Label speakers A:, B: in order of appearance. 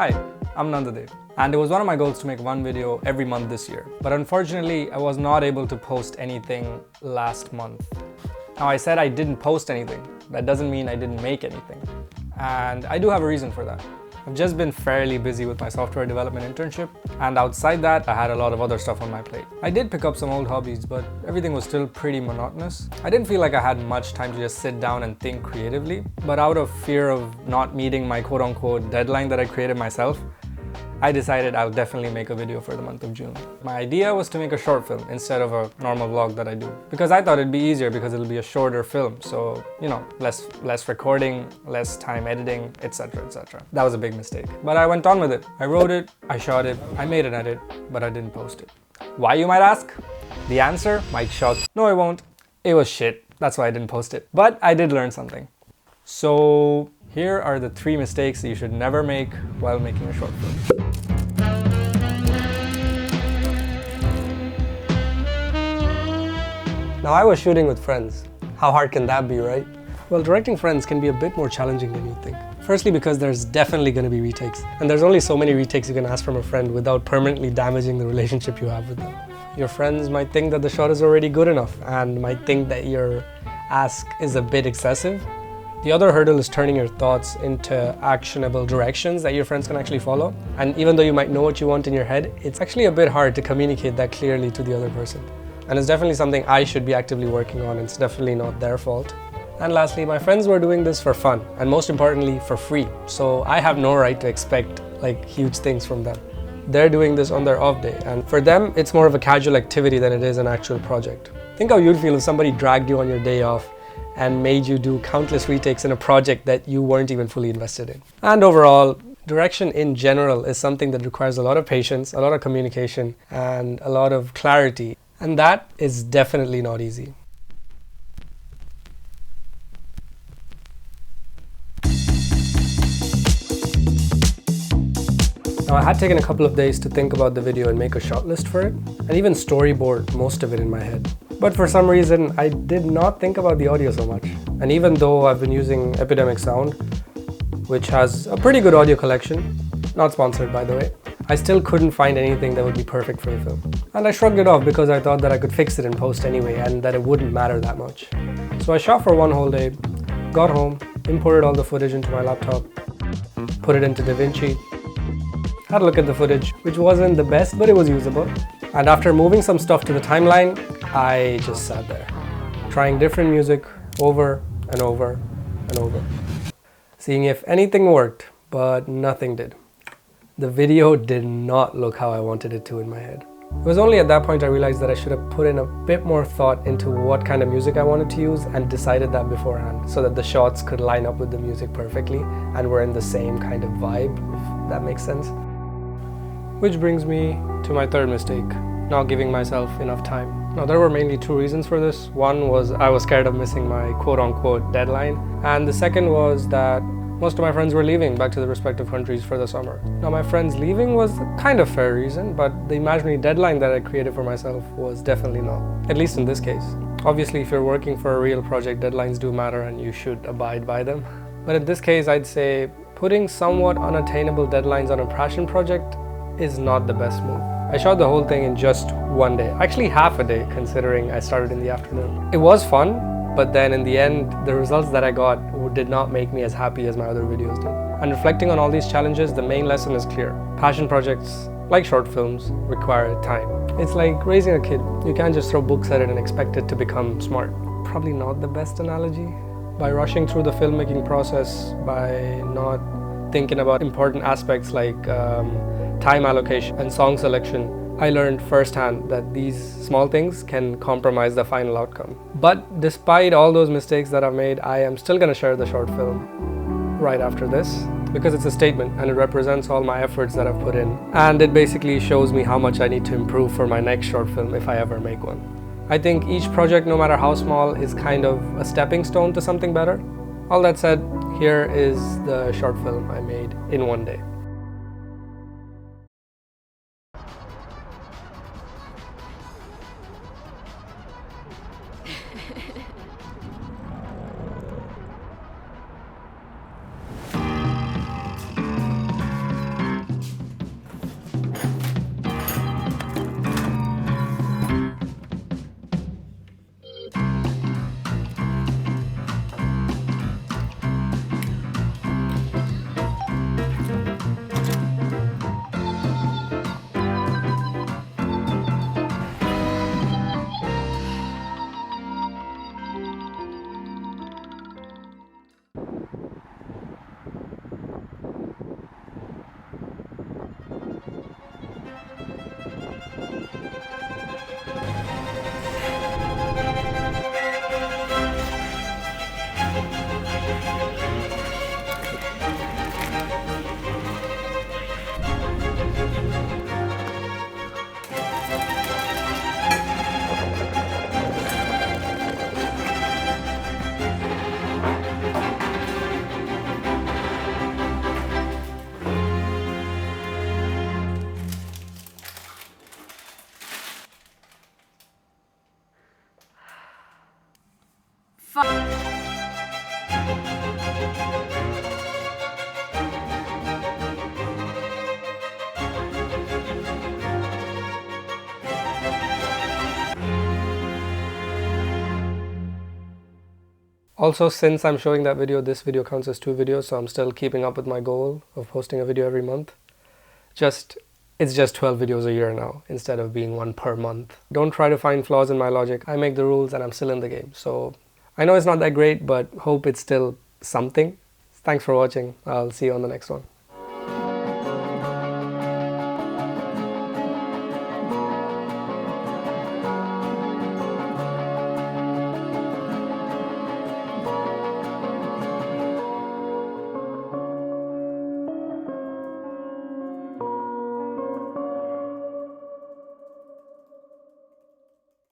A: Hi, I'm Nandadev, and it was one of my goals to make one video every month this year. But unfortunately, I was not able to post anything last month. Now, I said I didn't post anything. That doesn't mean I didn't make anything. And I do have a reason for that. I've just been fairly busy with my software development internship, and outside that, I had a lot of other stuff on my plate. I did pick up some old hobbies, but everything was still pretty monotonous. I didn't feel like I had much time to just sit down and think creatively, but out of fear of not meeting my quote-unquote deadline that I created myself, I decided I'll definitely make a video for the month of June. My idea was to make a short film instead of a normal vlog that I do, because I thought it'd be easier because it'll be a shorter film, so less recording, less time editing, etc, etc. That was a big mistake, but I went on with it. I wrote it, I shot it, I made an edit, but I didn't post it. Why, you might ask? The answer might shock. No, it won't. It was shit. That's why I didn't post it. But I did learn something. So here are the 3 mistakes that you should never make while making a short film.
B: Now, I was shooting with friends. How hard can that be, right? Well, directing friends can be a bit more challenging than you think. Firstly, because there's definitely going to be retakes. And there's only so many retakes you can ask from a friend without permanently damaging the relationship you have with them. Your friends might think that the shot is already good enough and might think that your ask is a bit excessive. The other hurdle is turning your thoughts into actionable directions that your friends can actually follow. And even though you might know what you want in your head, it's actually a bit hard to communicate that clearly to the other person. And it's definitely something I should be actively working on. It's definitely not their fault. And lastly, my friends were doing this for fun and most importantly for free. So I have no right to expect huge things from them. They're doing this on their off day, and for them it's more of a casual activity than it is an actual project. Think how you'd feel if somebody dragged you on your day off and made you do countless retakes in a project that you weren't even fully invested in. And overall, direction in general is something that requires a lot of patience, a lot of communication, and a lot of clarity. And that is definitely not easy. Now, I had taken a couple of days to think about the video and make a shot list for it, and even storyboard most of it in my head. But for some reason, I did not think about the audio so much. And even though I've been using Epidemic Sound, which has a pretty good audio collection, not sponsored by the way, I still couldn't find anything that would be perfect for the film. And I shrugged it off because I thought that I could fix it in post anyway and that it wouldn't matter that much. So I shot for one whole day, got home, imported all the footage into my laptop, put it into DaVinci, had a look at the footage, which wasn't the best, but it was usable. And after moving some stuff to the timeline, I just sat there, trying different music over and over and over, seeing if anything worked, but nothing did. The video did not look how I wanted it to in my head. It was only at that point I realized that I should have put in a bit more thought into what kind of music I wanted to use and decided that beforehand so that the shots could line up with the music perfectly and were in the same kind of vibe, if that makes sense. Which brings me to my third mistake, not giving myself enough time. Now, there were mainly 2 reasons for this. One was I was scared of missing my quote-unquote deadline, and the second was that most of my friends were leaving back to their respective countries for the summer. Now, my friends leaving was a kind of fair reason, but the imaginary deadline that I created for myself was definitely not, at least in this case. Obviously, if you're working for a real project, deadlines do matter and you should abide by them. But in this case, I'd say putting somewhat unattainable deadlines on a passion project is not the best move. I shot the whole thing in just one day, actually half a day considering I started in the afternoon. It was fun, but then in the end, the results that I got did not make me as happy as my other videos did. And reflecting on all these challenges, the main lesson is clear. Passion projects, like short films, require time. It's like raising a kid. You can't just throw books at it and expect it to become smart. Probably not the best analogy. By rushing through the filmmaking process, by not thinking about important aspects like time allocation and song selection, I learned firsthand that these small things can compromise the final outcome. But despite all those mistakes that I've made, I am still going to share the short film right after this because it's a statement and it represents all my efforts that I've put in. And it basically shows me how much I need to improve for my next short film if I ever make one. I think each project, no matter how small, is kind of a stepping stone to something better. All that said, here is the short film I made in one day. Also, since I'm showing that video, this video counts as 2 videos, so I'm still keeping up with my goal of posting a video every month. It's just 12 videos a year now, instead of being 1 per month. Don't try to find flaws in my logic. I make the rules and I'm still in the game. So I know it's not that great, but hope it's still something. Thanks for watching. I'll see you on the next one.